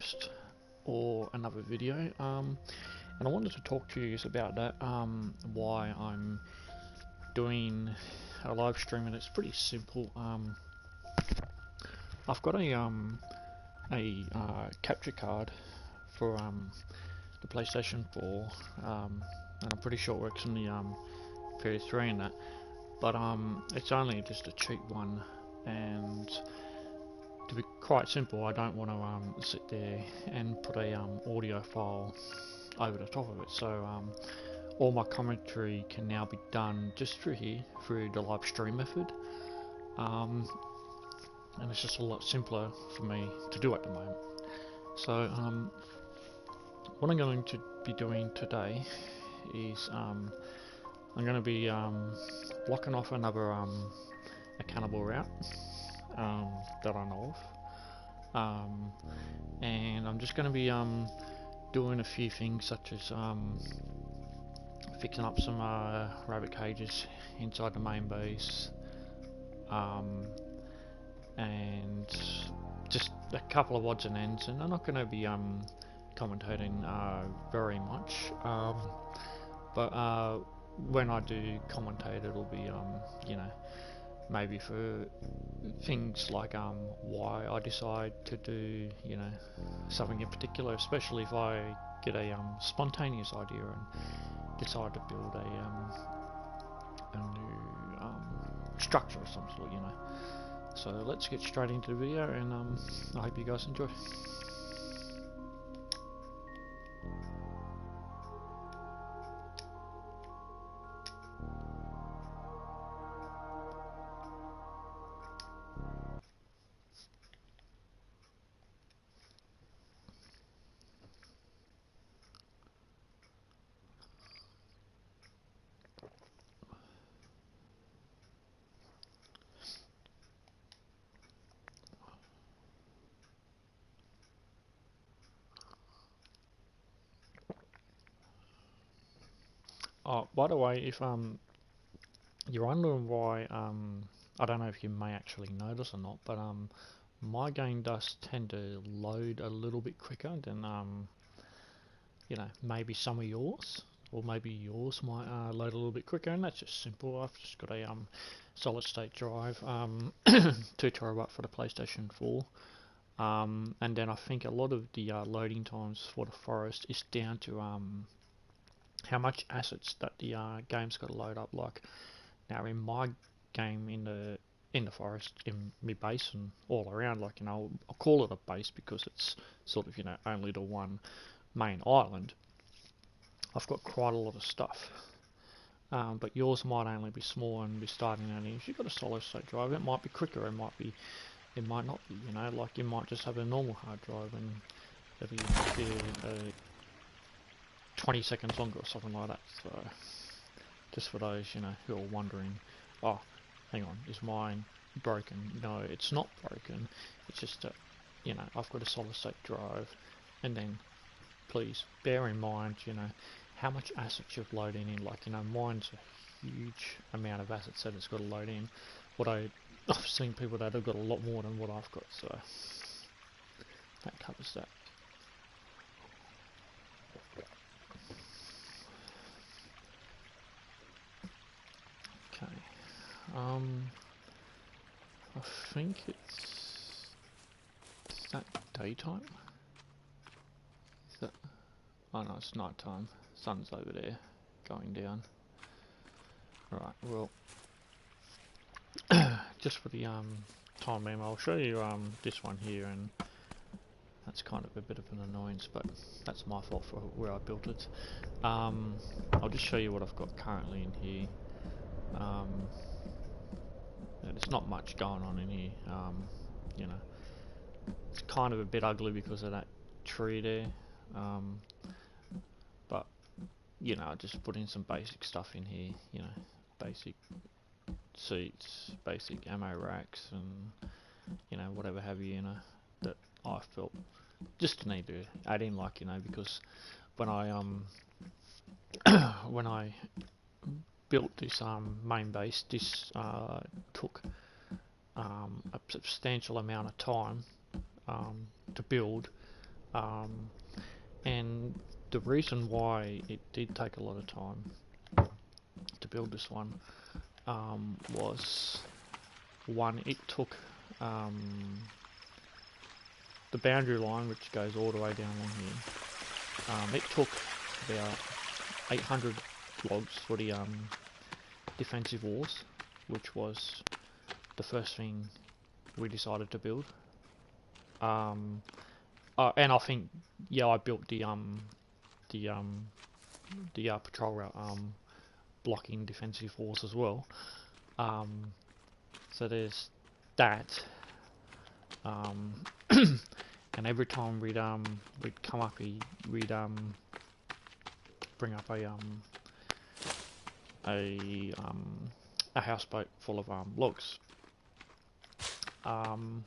forest or another video, and I wanted to talk to you about that, why I'm doing a live stream, and it's pretty simple. I've got a capture card for the PlayStation 4, and I'm pretty sure it works on the PS3 and that, but it's only just a cheap one, and to be quite simple, I don't want to sit there and put a audio file over the top of it. So all my commentary can now be done just through here, through the live stream method, and it's just a lot simpler for me to do at the moment. So what I'm going to be doing today is I'm going to be blocking off another a cannibal route that I know of, and I'm just going to be doing a few things, such as fixing up some rabbit cages inside the main base, and just a couple of odds and ends, and I'm not going to be commentating very much, but when I do commentate, it'll be you know, maybe for things like why I decide to do, you know, something in particular, especially if I get a spontaneous idea and decide to build a new structure of some sort, you know. So let's get straight into the video, and I hope you guys enjoy. Oh, by the way, if you're wondering why, I don't know if you may actually notice or not, but my game does tend to load a little bit quicker than you know, maybe some of yours, or maybe yours might load a little bit quicker, and that's just simple. I've just got a solid state drive, 2TB for the PlayStation 4, and then I think a lot of the loading times for the forest is down to how much assets that the game's got to load up. Like now in my game, in the forest, in my base and all around, like, you know, I'll call it a base because it's sort of, you know, only the one main island. I've got quite a lot of stuff, but yours might only be small and be starting out. If you've got a solid state drive, it might be quicker, it might not be, you know, like you might just have a normal hard drive and it'll be 20 seconds longer or something like that. So just for those, you know, who are wondering, oh, hang on, is mine broken? No, it's not broken. It's just that, you know, I've got a solid state drive, and then please bear in mind, you know, how much assets you're loading in. Like, you know, mine's a huge amount of assets that it's got to load in. I've seen people that have got a lot more than what I've got, so that covers that. Okay, I think is that daytime? Is that? Oh no, it's night time. Sun's over there, going down. Right, well, just for the time being, I'll show you this one here, and that's kind of a bit of an annoyance, but that's my fault for where I built it. I'll just show you what I've got currently in here. There's not much going on in here. You know, it's kind of a bit ugly because of that tree there, but you know, just put in some basic stuff in here. You know, basic seats, basic ammo racks, and you know, whatever have you. You know, that I felt just need to add in, like, you know, because when I when I built this main base, this took a substantial amount of time to build, Um, and the reason why it did take a lot of time to build this one was one, it took the boundary line, which goes all the way down along here. It took about 800 logs for the defensive walls, which was the first thing we decided to build. And I think, yeah, I built the patrol route blocking defensive walls as well. So there's that. And every time we'd come up, we'd bring up a houseboat full of logs. And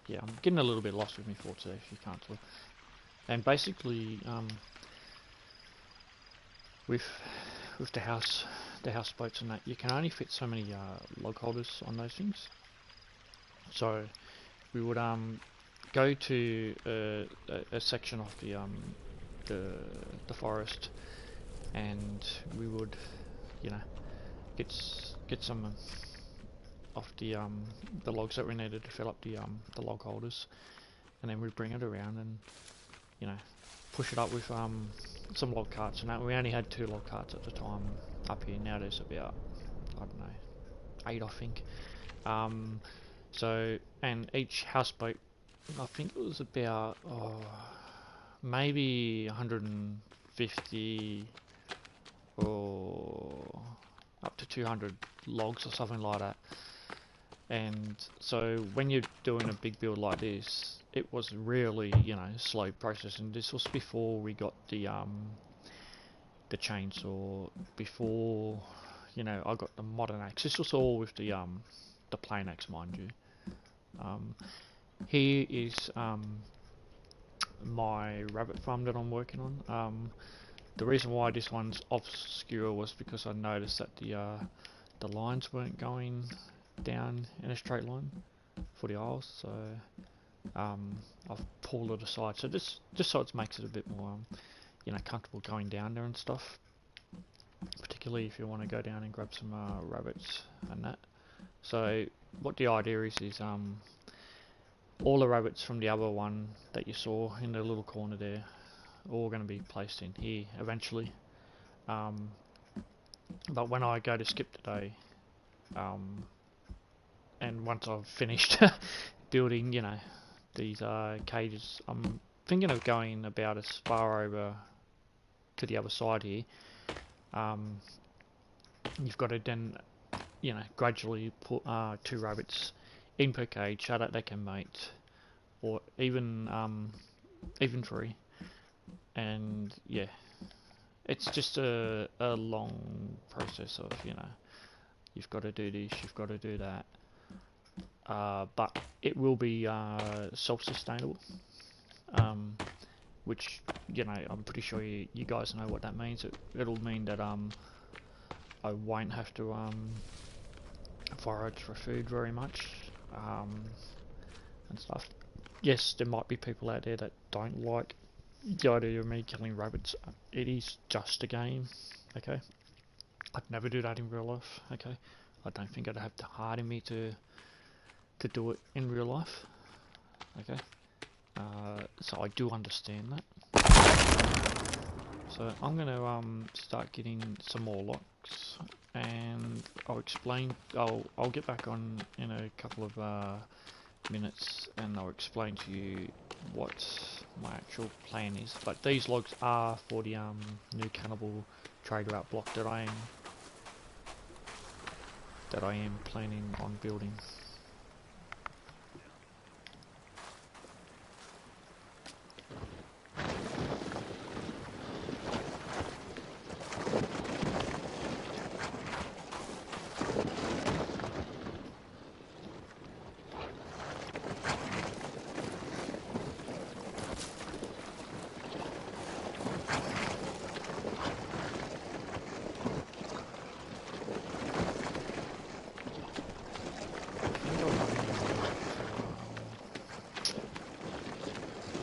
yeah, I'm getting a little bit lost with my thoughts there, if you can't tell. And basically, with the houseboats and that, you can only fit so many log holders on those things. So we would go to a section of the forest, and we would, you know, get some of the logs that we needed to fill up the log holders, and then we'd bring it around and, you know, push it up with some log carts and that. We only had 2 log carts at the time up here. Now there's about, I don't know, 8 I think. So, and each houseboat, I think it was about maybe 150 or up to 200 logs or something like that. And so when you're doing a big build like this, it was really, you know, slow process. And this was before we got the chainsaw, before, you know, I got the modern axe. This was all with the plain axe, mind you. Here is my rabbit farm that I'm working on. The reason why this one's obscure was because I noticed that the lines weren't going down in a straight line for the aisles, so I've pulled it aside. So this just so it makes it a bit more, you know, comfortable going down there and stuff. Particularly if you want to go down and grab some rabbits and that. So what the idea is all the rabbits from the other one that you saw in the little corner there, all going to be placed in here eventually. But when I go to skip today, and once I've finished building, you know, these cages, I'm thinking of going about as far over to the other side here. You've got to then, you know, gradually put 2 rabbits in per cage so that they can mate, or even 3. And yeah, it's just a long process of, you know, you've got to do this, you've got to do that, but it will be self-sustainable, which, you know, I'm pretty sure you guys know what that means. It'll mean that I won't have to forage for food very much, and stuff. Yes, there might be people out there that don't like the idea of me killing rabbits. It is just a game, okay? I'd never do that in real life, okay? I don't think I'd have the heart in me to do it in real life, okay? So I do understand that. So I'm gonna start getting some more locks, and I'll get back on in a couple of minutes, and I'll explain to you what my actual plan is. But these logs are for the new cannibal trade route block that I am planning on building.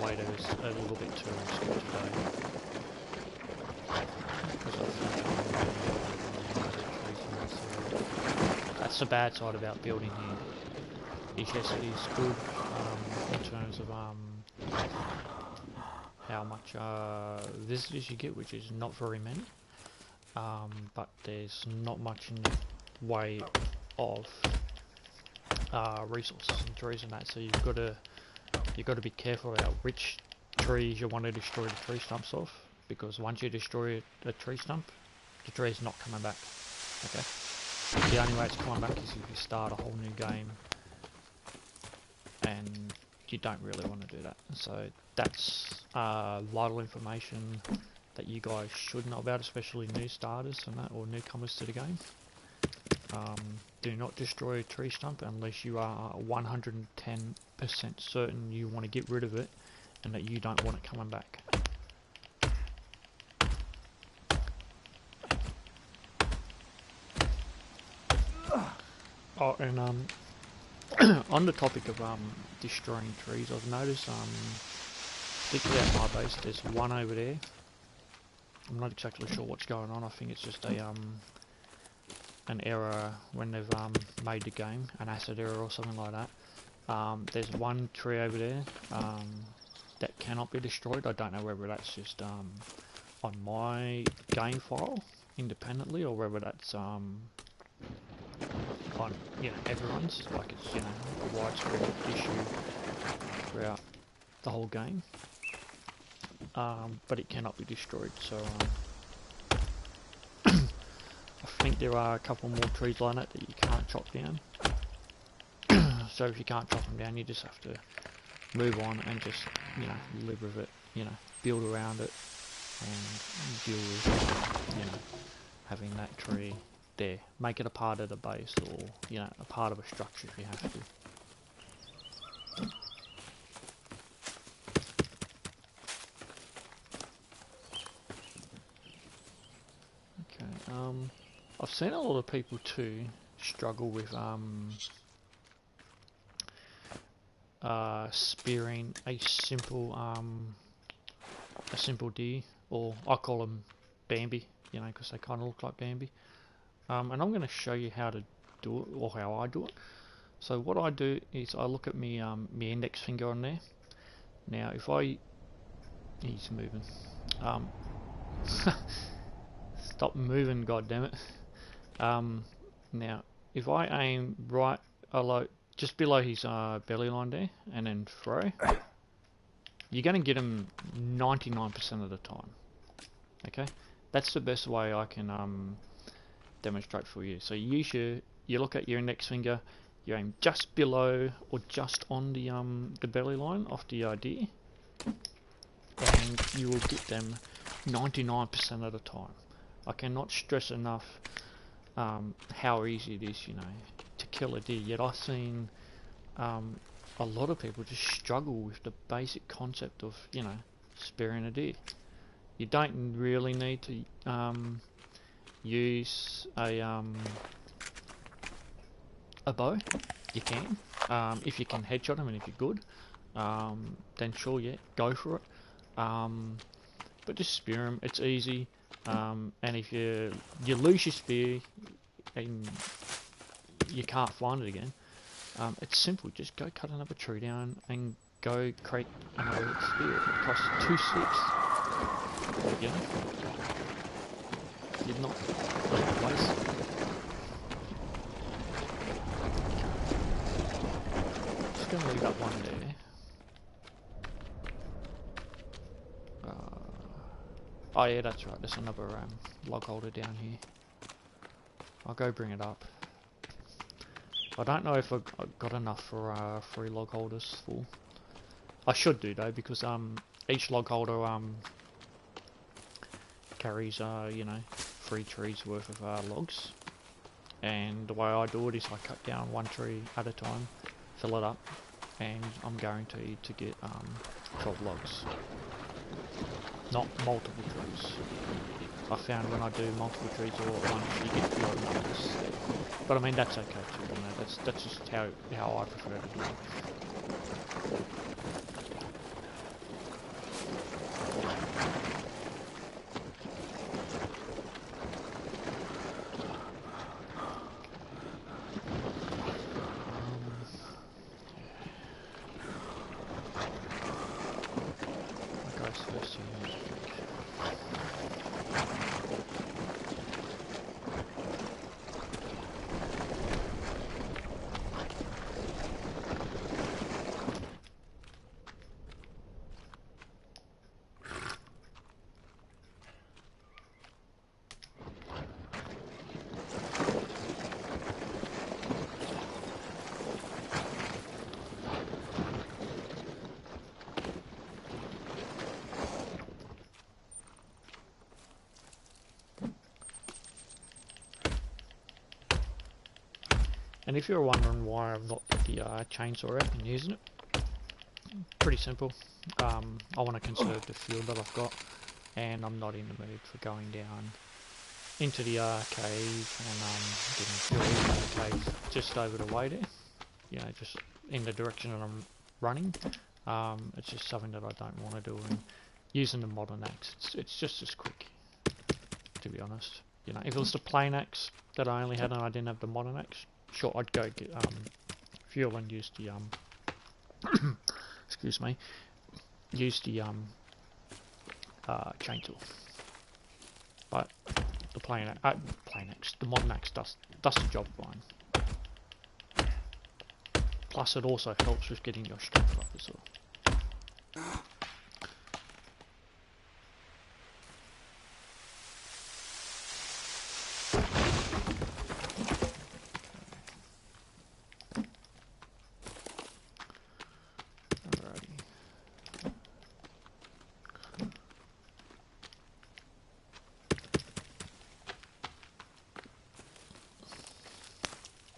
later is a little bit too risky today. Because I think that's the bad side about building here. Is yes, it is good in terms of how much visitors you get, which is not very many. But there's not much in the way of resources and trees and that, so you've got to be careful about which trees you want to destroy the tree stumps of, because once you destroy a tree stump, the tree is not coming back. Okay, the only way it's coming back is if you start a whole new game, and you don't really want to do that. So that's vital information that you guys should know about, especially new starters and that, or newcomers to the game. Do not destroy a tree stump unless you are 110% certain you want to get rid of it and that you don't want it coming back. Oh, and on the topic of destroying trees, I've noticed, particularly at my base, there's one over there. I'm not exactly sure what's going on. I think it's just a an error when they've made the game, an acid error or something like that. There's one tree over there that cannot be destroyed. I don't know whether that's just on my game file independently, or whether that's on everyone's, like it's a widespread issue throughout the whole game. But it cannot be destroyed, so I think there are a couple more trees like that you can't chop down. So if you can't chop them down, you just have to move on and just live with it, build around it, and deal with having that tree there. Make it a part of the base, or a part of a structure if you have to. I've seen a lot of people too struggle with spearing a simple deer, or I call them Bambi, because they kind of look like Bambi. And I'm going to show you how to do it, or how I do it. So what I do is I look at my index finger on there. Now if he's moving. Stop moving, goddammit. Now, if I aim right just below his belly line there, and then throw, you're going to get him 99% of the time. Okay, that's the best way I can demonstrate for you. So you look at your index finger, you aim just below or just on the belly line of the deer, and you will get them 99% of the time. I cannot stress enough how easy it is, to kill a deer. Yet I've seen a lot of people just struggle with the basic concept of, spearing a deer. You don't really need to use a bow. You can, if you can headshot them and if you're good, then sure, yeah, go for it. But just spear them. It's easy. And if you lose your spear and you can't find it again, it's simple. Just go cut another tree down and go create another spear. It costs 2 sticks. You're not waste it. Just gonna leave that one there. Oh yeah, that's right, there's another log holder down here. I'll go bring it up. I don't know if I've got enough for 3 log holders full. I should do though, because each log holder carries 3 trees worth of logs. And the way I do it is I cut down 1 tree at a time, fill it up, and I'm guaranteed to get 12 logs. Not multiple trees. I found when I do multiple trees all at once, you get a lot of numbers. But I mean, that's okay too. That's just how I prefer to do it. best to use. And if you're wondering why I've not put the chainsaw out and using it, pretty simple. I want to conserve the fuel that I've got, and I'm not in the mood for going down into the cave and getting fuel in the cave just over the way there. You know, just in the direction that I'm running. It's just something that I don't want to do. And using the modern axe, it's just as quick, to be honest. You know, if it was the plain axe that I only had and I didn't have the modern axe, sure, I'd go get fuel and use the excuse me, use the chainsaw. But the plain axe, the modern axe does the job fine. Plus, it also helps with getting your strength up as well.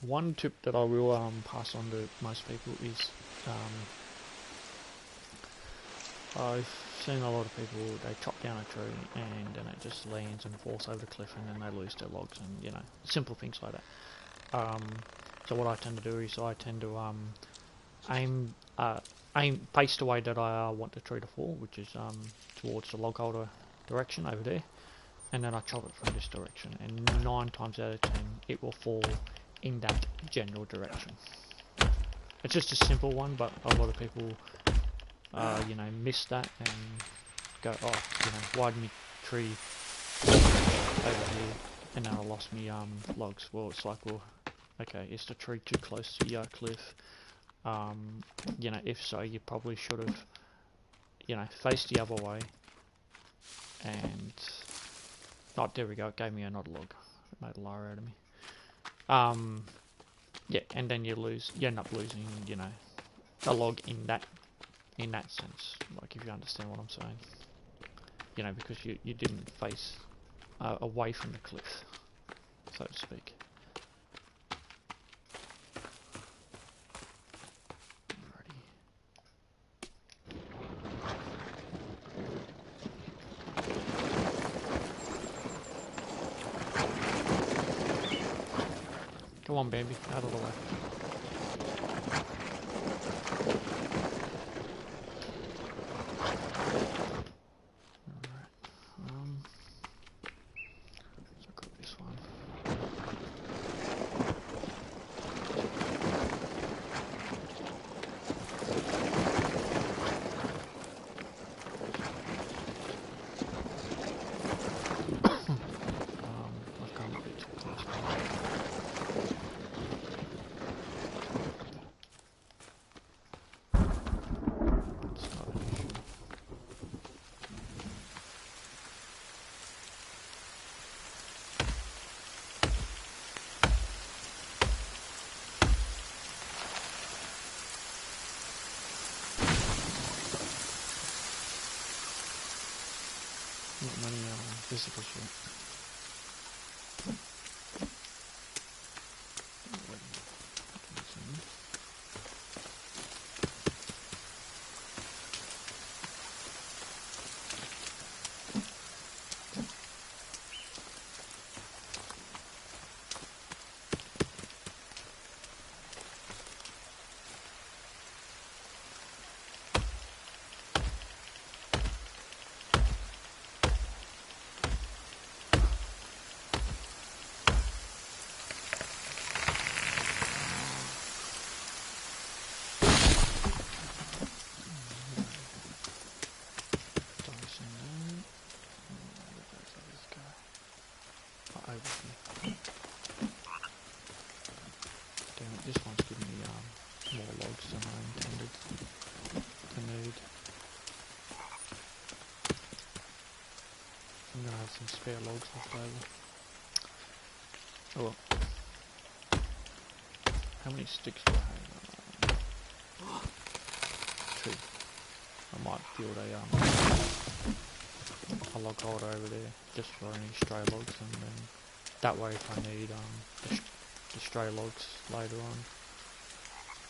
One tip that I will pass on to most people is I've seen a lot of people, they chop down a tree and then it just lands and falls over the cliff and then they lose their logs and, you know, simple things like that. So what I tend to do is I tend to aim face the way that I want the tree to fall, which is towards the log holder direction over there, and then I chop it from this direction, and 9 times out of 10 it will fall in that general direction. It's just a simple one, but a lot of people you know, miss that and go, oh, you know, why'd me tree over here and then I lost me logs. Well, it's like, well, okay, is the tree too close to your cliff? You know, if so, you probably should have, you know, faced the other way. And oh, there we go, it gave me another log. It made a liar out of me. Yeah, and then you end up losing, you know, a log in that sense, like, if you understand what I'm saying. You know, because you didn't face away from the cliff, so to speak. Come on, baby, out of the way. Not many physical shit. spare logs left over. Oh well. How many sticks do I have? 2. I might build a log holder over there just for any stray logs, and then that way if I need the stray logs later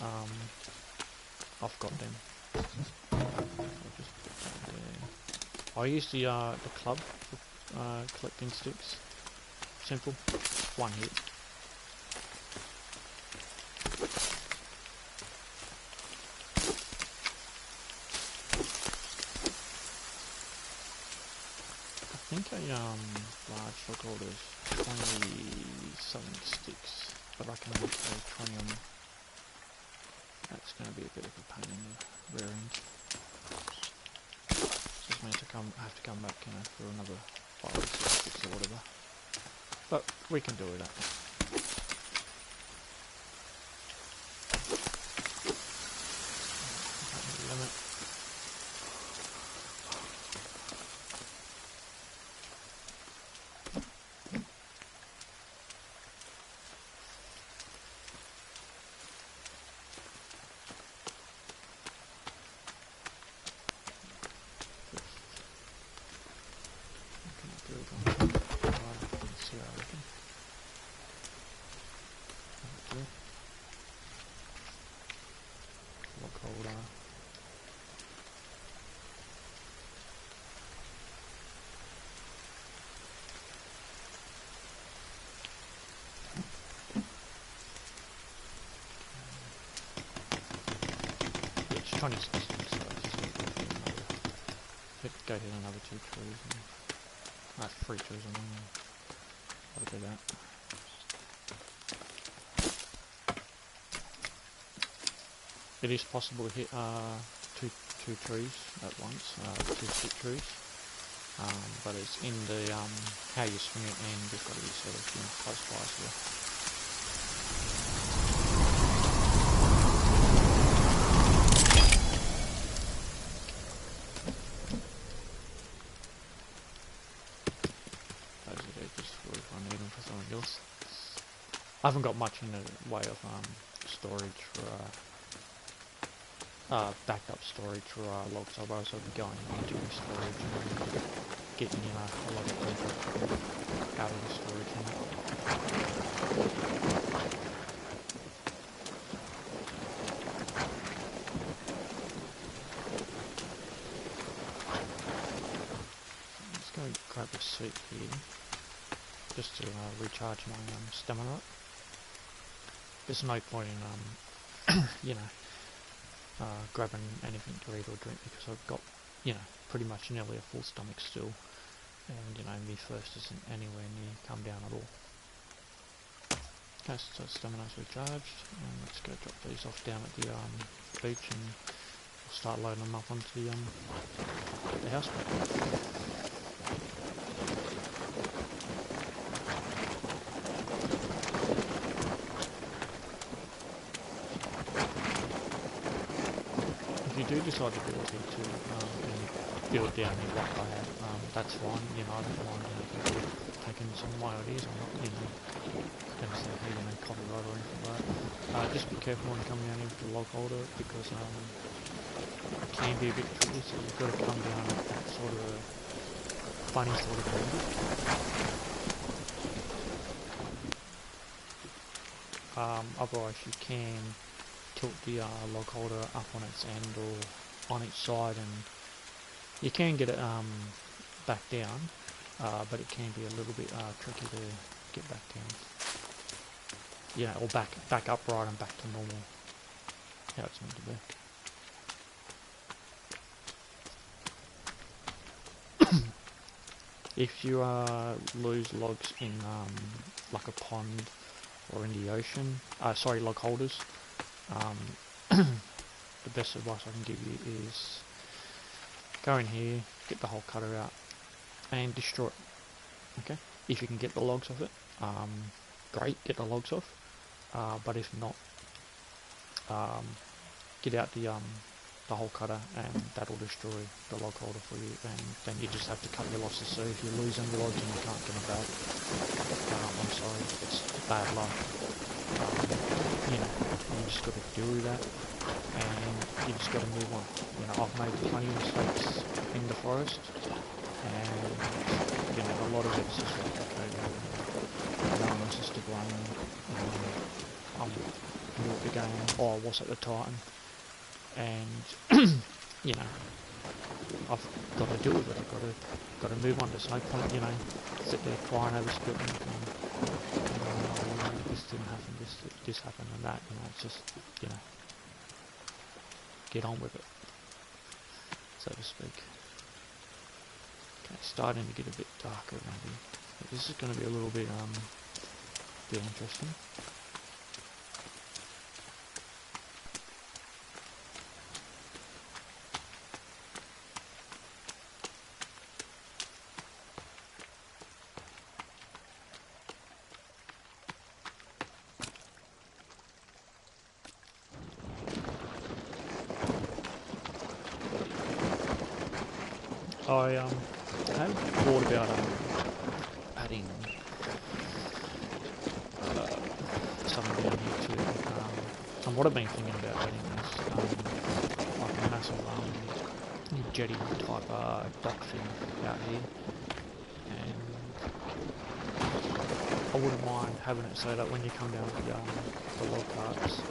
on, I've got them. I'll just put that there. I use the club for collecting sticks. Simple, 1 hit. I think a large log holder is 20-something sticks, but I can only throw 20 on them. That's going to be a bit of a pain in the rear end. Just means I have to come back, for another 5 or 6 sticks or whatever. But we can do that. Limit. It's 26 sticks, so I just need to go hit another 2 trees, and 3 trees, and then I'll do that. It is possible to hit two trees at once, 2 stick trees, but it's in the how you swing it, and you've got to be sort of close by as well. I haven't got much in the way of storage for backed up storage for logs. I'll also be going into the storage and getting a lot of data out of the storage unit. Let's go grab a seat here just to recharge my stamina up. There's no point in grabbing anything to eat or drink because I've got pretty much nearly a full stomach still, and my thirst isn't anywhere near come down at all. Okay, so stamina's recharged, and let's go drop these off down at the beach, and we'll start loading them up onto the houseboat. If you do decide to build here too, and build down here like I have, that's fine. I don't mind people taking some of my ideas. I'm not, going to say, hey, copyright or anything like that. Just be careful when coming down here with the log holder, because it can be a bit tricky, so you've got to come down at that sort of funny sort of angle. Otherwise you can tilt the log holder up on its end or on its side, and you can get it back down, but it can be a little bit tricky to get back down. Or back upright and back to normal, how it's meant to be. If you lose logs in like a pond or in the ocean, log holders, the best advice I can give you is go in here, get the whole cutter out, and destroy it. Okay, if you can get the logs off it, great, get the logs off. But if not, get out the the hole cutter, and that'll destroy the log holder for you, and then you just have to cut your losses. So if you lose any logs and you can't get them back, I'm sorry, it's bad luck. You know, you just got to deal with that, and you just got to move on. You know, I've made plenty of mistakes in the forest, and you know, a lot of it's just like, okay, no one else is to blame. I'm new at the game, or I was at the time, and you know, I've got to deal with it. I've got to move on. There's no point, you know, sit there crying over split and this didn't happen, this happened, and that. You know, it's just, you know, get on with it, so to speak. Okay, starting to get a bit darker maybe. But this is going to be a little bit interesting. I have thought about adding something down here too. And what I've been thinking about adding is like a massive jetty type dock thing out here, and I wouldn't mind having it so that when you come down with the log carts,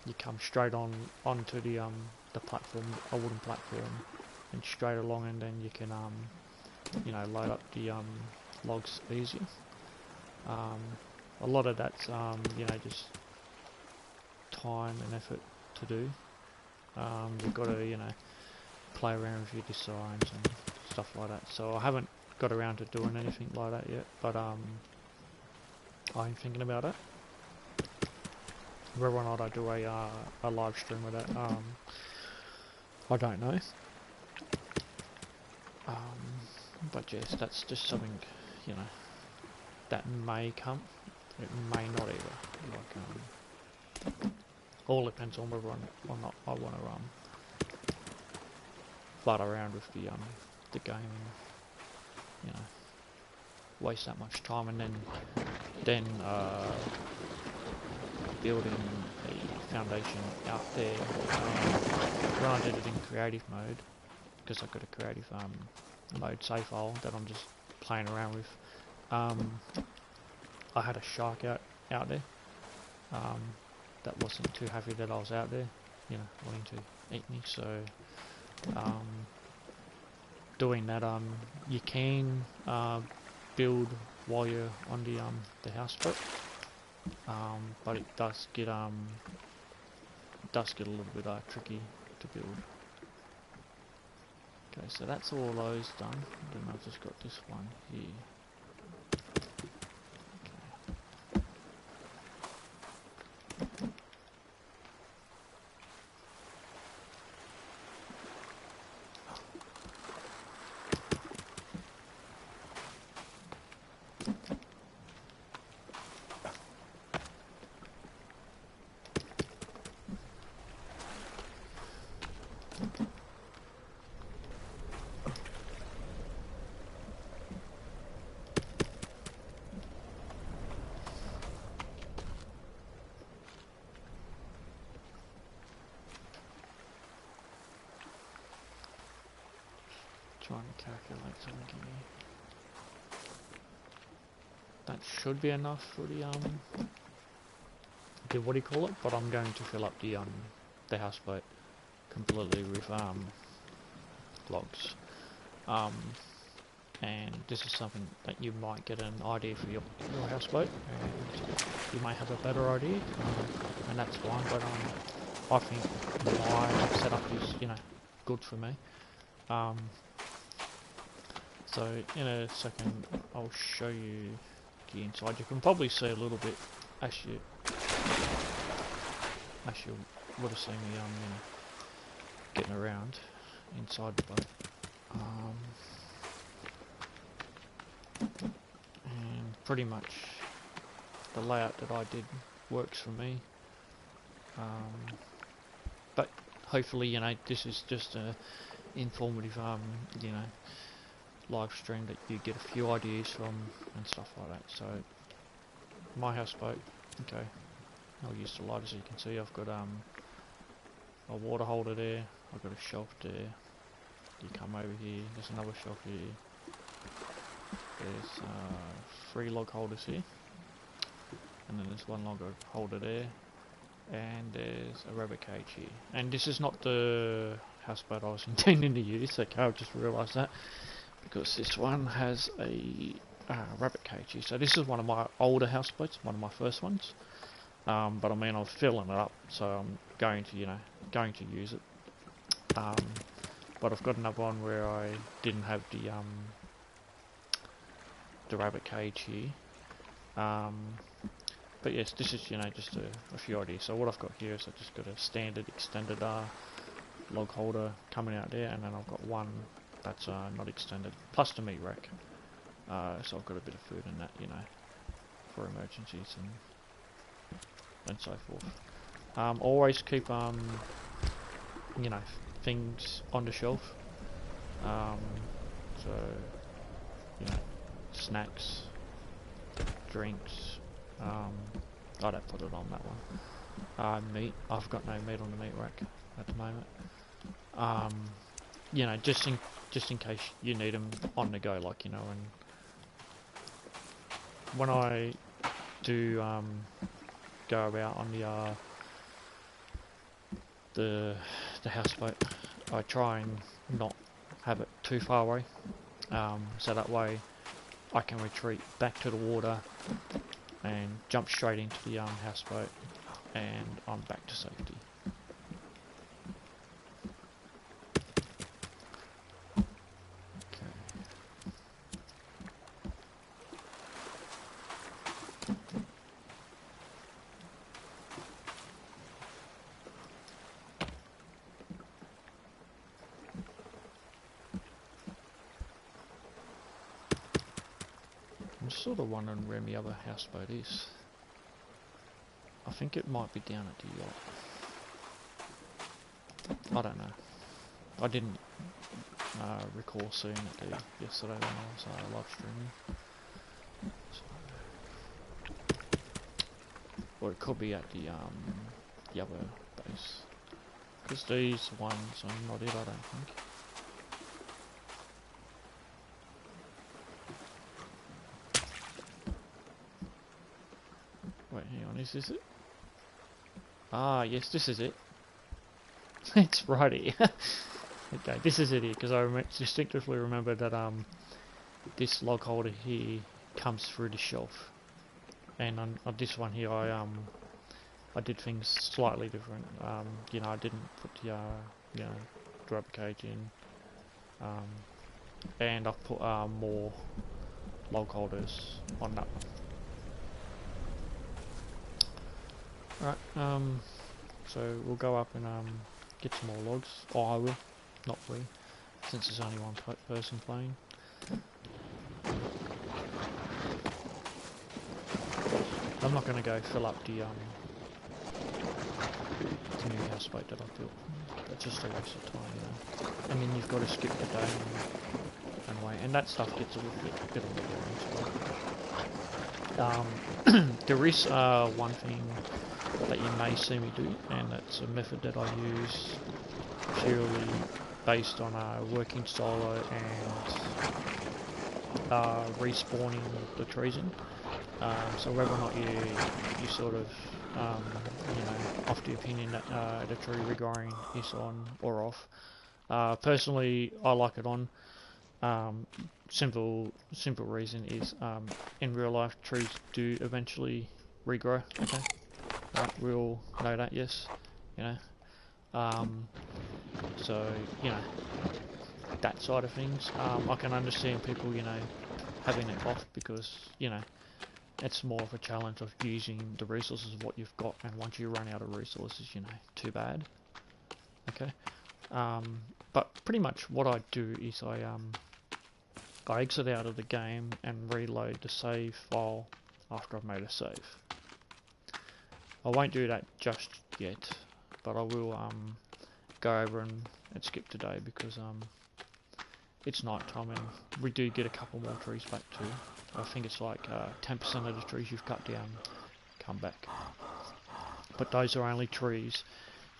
you come straight onto the platform, a wooden platform, and straight along, and then you can you know, load up the logs easier. A lot of that's you know, just time and effort to do. You've got to, you know, play around with your designs and stuff like that. So I haven't got around to doing anything like that yet, but I'm thinking about it. Whether or not I do a live stream with it, I don't know. But yes, that's just something, you know, that may come. It may not either. Like, all depends on whether or not I want to fart around with the game and, you know, waste that much time, and then building a foundation out there. When I did it in creative mode, because I've got a creative mode save file that I'm just playing around with, I had a shark out there that wasn't too happy that I was out there, you know, wanting to eat me. So doing that, you can build while you're on the houseboat, but it does get a little bit tricky to build. Okay, so that's all those done. Then I've just got this one here. Trying to calculate something here. That should be enough for the what do you call it? But I'm going to fill up the houseboat completely with logs. And this is something that you might get an idea for your houseboat, and you might have a better idea, and that's fine. But I think my setup is, you know, good for me. So in a second I'll show you the inside. You can probably see a little bit as you would have seen me you know, getting around inside the boat. And pretty much the layout that I did works for me. But hopefully, you know, this is just a informative, you know, live stream that you get a few ideas from and stuff like that. So, my houseboat, okay, I'll use the light. As you can see, I've got a water holder there, I've got a shelf there. You come over here, there's another shelf here, there's 3 log holders here, and then there's 1 log holder there, and there's a rabbit cage here. And this is not the houseboat I was intending to use, okay, I've just realised that, because this one has a rabbit cage here. So this is one of my older houseboats, one of my first ones, but I mean I'm filling it up, so I'm going to, you know, going to use it. But I've got another one where I didn't have the rabbit cage here. But yes, this is, you know, just a few ideas. So what I've got here is I've just got a standard extended log holder coming out there, and then I've got one that's not extended, plus the meat rack. So I've got a bit of food in that, you know, for emergencies and so forth. Always keep you know, things on the shelf. So, you know, snacks, drinks. I don't put it on that one. Meat. I've got no meat on the meat rack at the moment. You know, just in case you need them on the go, like, you know. And when I do go about on the houseboat, I try and not have it too far away, so that way I can retreat back to the water and jump straight into the houseboat, and I'm back to safety. I'm sort of wondering where my other houseboat is. I think it might be down at the yacht. I don't know. I didn't recall seeing it yesterday when I was live streaming. So, or it could be at the other base. Because these ones are not it, I don't think. Wait, hang on, is this it? Ah, yes, this is it. It's right here. Okay, this is it here, because I distinctively remember that this log holder here comes through the shelf, and on this one here I did things slightly different. You know, I didn't put the you know, grub cage in, and I've put more log holders on that one. Alright, so we'll go up and get some more logs. Oh, I will, not we, since there's only one person playing. I'm not going to go fill up the new houseboat that I built. That's just a waste of time, you know. And then you've got to skip the day and wait, and that stuff gets a little bit on the boring as well. There is one thing that you may see me do, and that's a method that I use purely based on working solo and respawning the trees in. So whether or not you sort of you know, off the opinion that the tree regrowing is on or off. Personally, I like it on. Simple reason is in real life trees do eventually regrow. Okay. Right, we all know that, yes, you know, so, you know, that side of things, I can understand people, you know, having it off, because, you know, it's more of a challenge of using the resources of what you've got, and once you run out of resources, you know, too bad, okay, but pretty much what I do is I exit out of the game and reload the save file after I've made a save. I won't do that just yet, but I will go over and skip today because it's night time and we do get a couple more trees back too. I think it's like 10% of the trees you've cut down come back. But those are only trees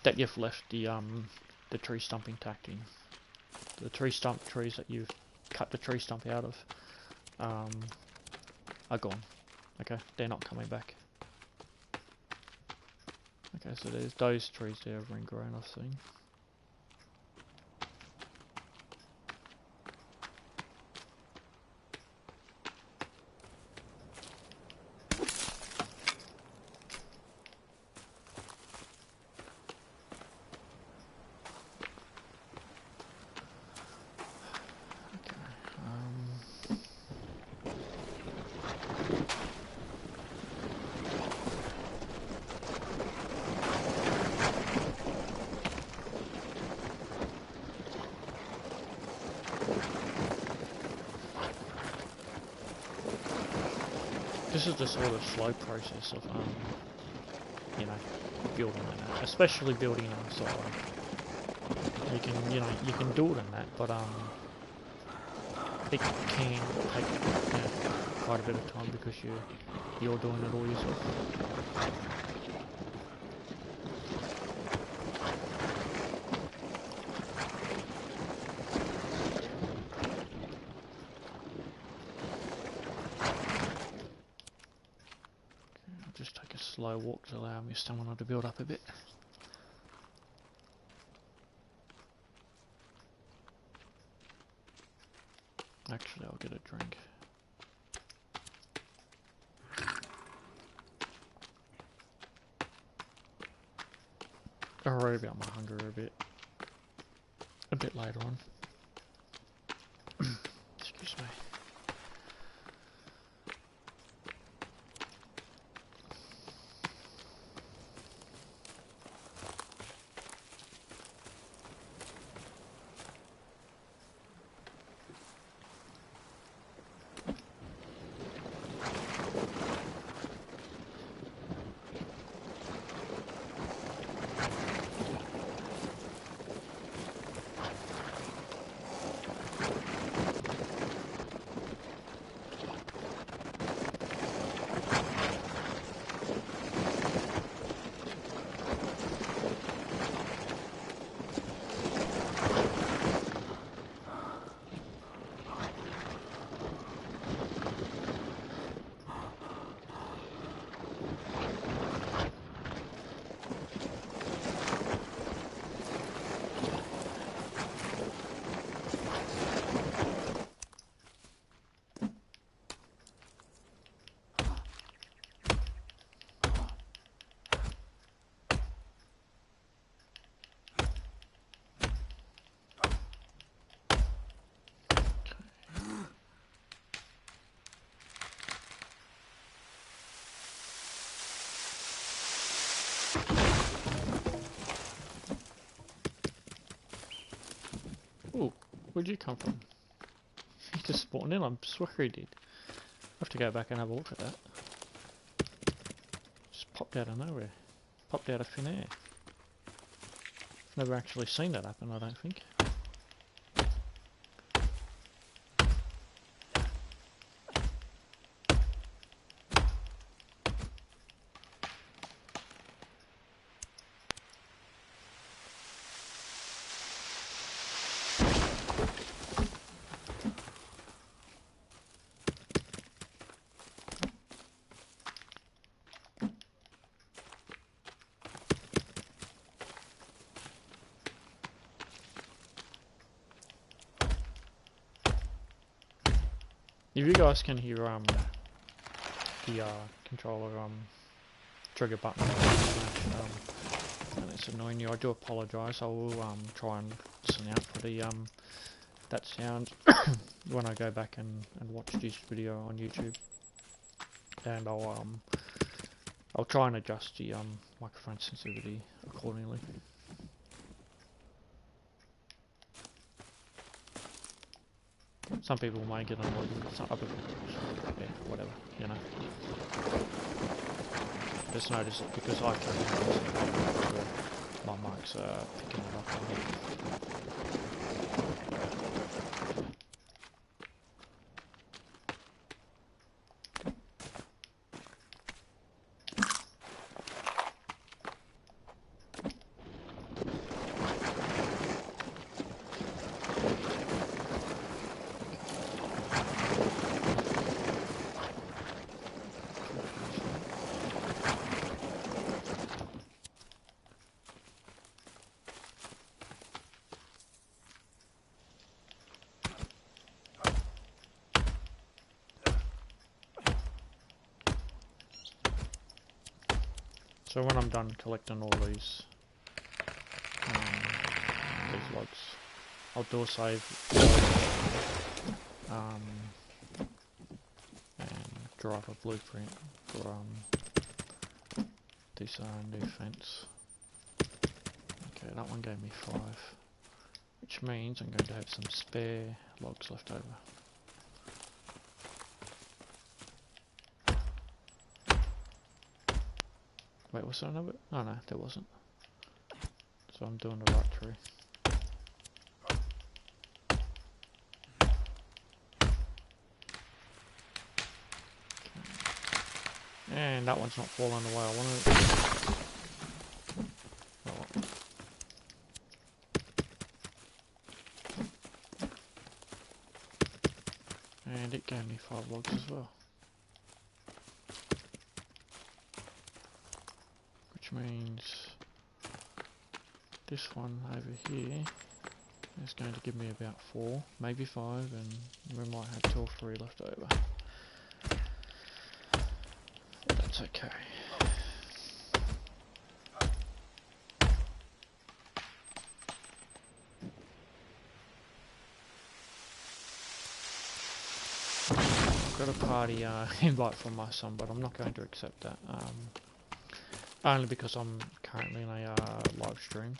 that you've left the tree stump intact in. The trees that you've cut the tree stump out of are gone. Okay, they're not coming back. Okay, so there's those trees there over in grown I've seen. This is the sort of slow process of, you know, building that, especially building on solo. You can, you know, you can do it in that, but it can take, you know, quite a bit of time because you're doing it all yourself. Just take a slow walk to allow my stamina to build up a bit. Actually, I'll get a drink. I'll worry about my hunger a bit later on. Excuse me. Ooh, where'd you come from? He just spawned in, I swear he did. I have to go back and have a look at that. Just popped out of nowhere. Popped out of thin air. Never actually seen that happen, I don't think. If you guys can hear the controller trigger button and it's annoying you, I do apologise. I will try and listen out for the that sound when I go back and watch this video on YouTube, and I'll try and adjust the microphone sensitivity accordingly. Some people may get annoyed, some other people, yeah, whatever, you know. Just notice it because I can't. if my mic's picking it up or not. So when I'm done collecting all these logs, I'll do a save and draw up a blueprint for this new fence. Okay, that one gave me 5, which means I'm going to have some spare logs left over. Wait, was there another? Oh no, there wasn't. So I'm doing the right tree. Okay. And that one's not falling the way I wanted it. Oh. And it gave me 5 logs as well. Which means this one over here is going to give me about 4, maybe 5, and we might have 2 or 3 left over. But that's okay. I've got a party invite from my son, but I'm not going to accept that. Only because I'm currently in a live stream.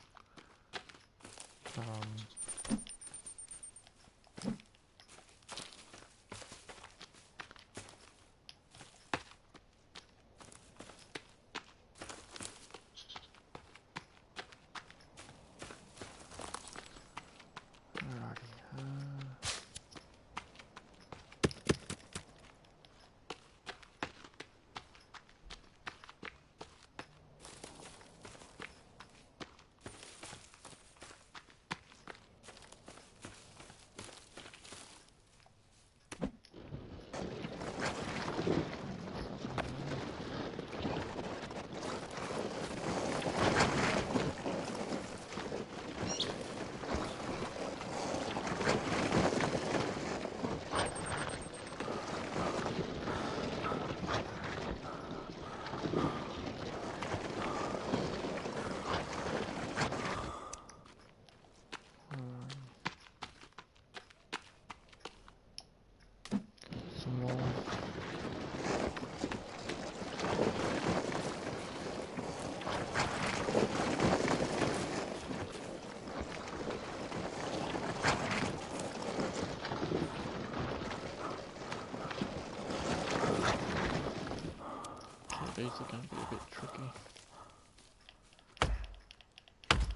These are going to be a bit tricky.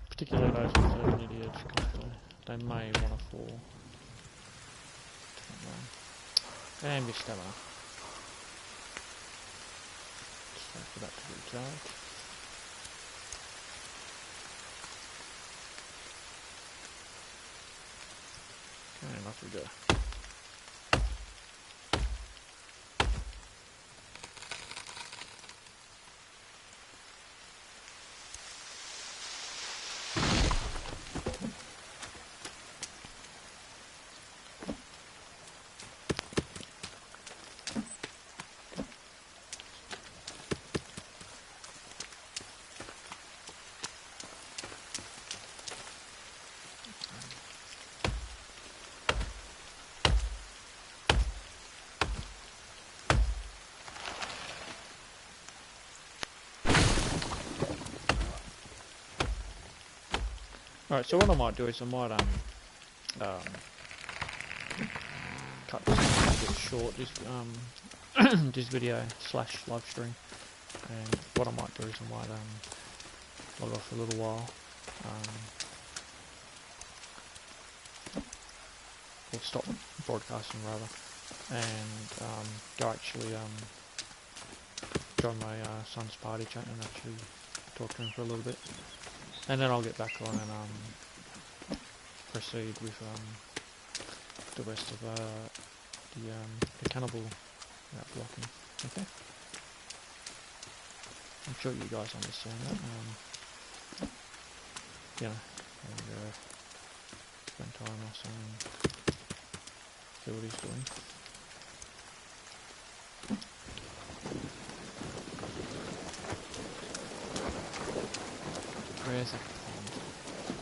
Particularly those ones that are near the edge, because they may want to fall. And my stamina. Just wait for that to recharge. Okay, and off we go. Alright, so what I might do is I might cut this a bit short, this this video / live stream, and what I might do is I might log off for a little while. Or stop broadcasting rather, and go actually join my son's party chat and actually talk to him for a little bit, and then I'll get back on and proceed with the rest of the cannibal blocking. Okay, I'm sure you guys understand that. You know, and spend time also and see what he's doing. Where's that pond?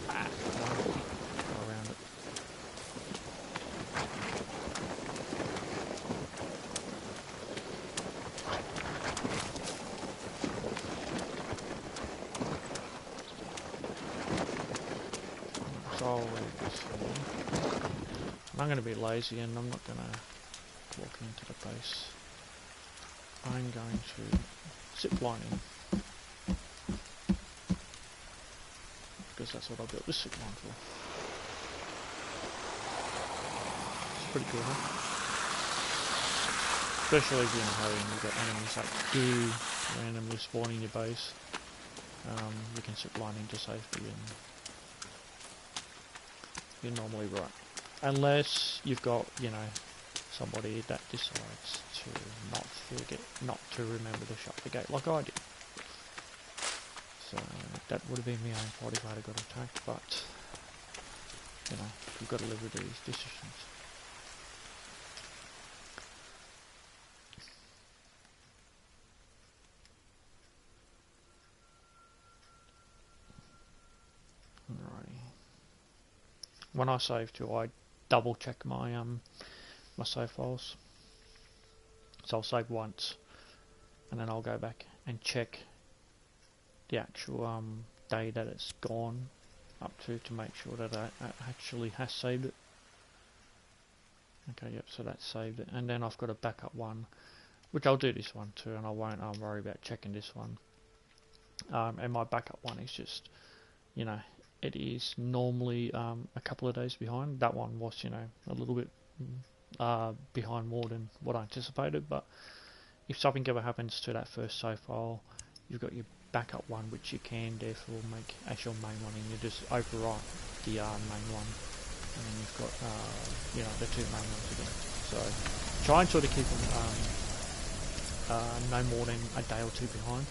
Ah, go around it. So I'll leave this here. I'm going to be lazy and I'm not going to walk into the base. I'm going to zip line in. Because that's what I built this zip line for. It's pretty cool, huh? Especially if you're in a hurry and you've got enemies that do randomly spawn in your base. You can zip line into safety and you're normally right. Unless you've got, you know, somebody that decides to not to remember to shut the gate like I did. So that would have been my own fault if I had got attacked, but you know, you've got to live with these decisions. Alrighty. When I save too, I double check my my save files. So I'll save once, and then I'll go back and check the actual day that it's gone up to make sure that I actually has saved it. Okay, yep, so that's saved it, and then I've got a backup one, which I'll do this one too, and I won't worry about checking this one. And my backup one is just, you know, it is normally a couple of days behind. That one was, you know, a little bit behind more than what I anticipated, but if something ever happens to that first save file, you've got your backup one, which you can therefore make as your main one, and you just overwrite the main one, and then you've got you know, the two main ones again. So try and sort of keep them no more than a day or two behind,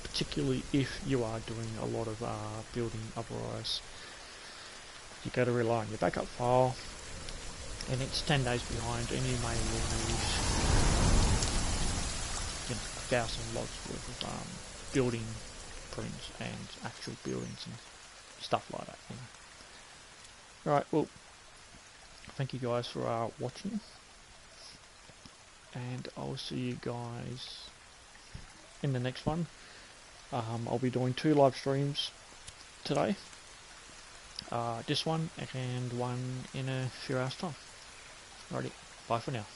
particularly if you are doing a lot of building. Otherwise you got to rely on your backup file, and it's 10 days behind, and you may lose, you know, 1,000 logs worth of building prints and actual buildings and stuff like that, you know. Alright, well, thank you guys for watching, and I'll see you guys in the next one. I'll be doing 2 live streams today. This one and one in a few hours time. Alrighty, bye for now.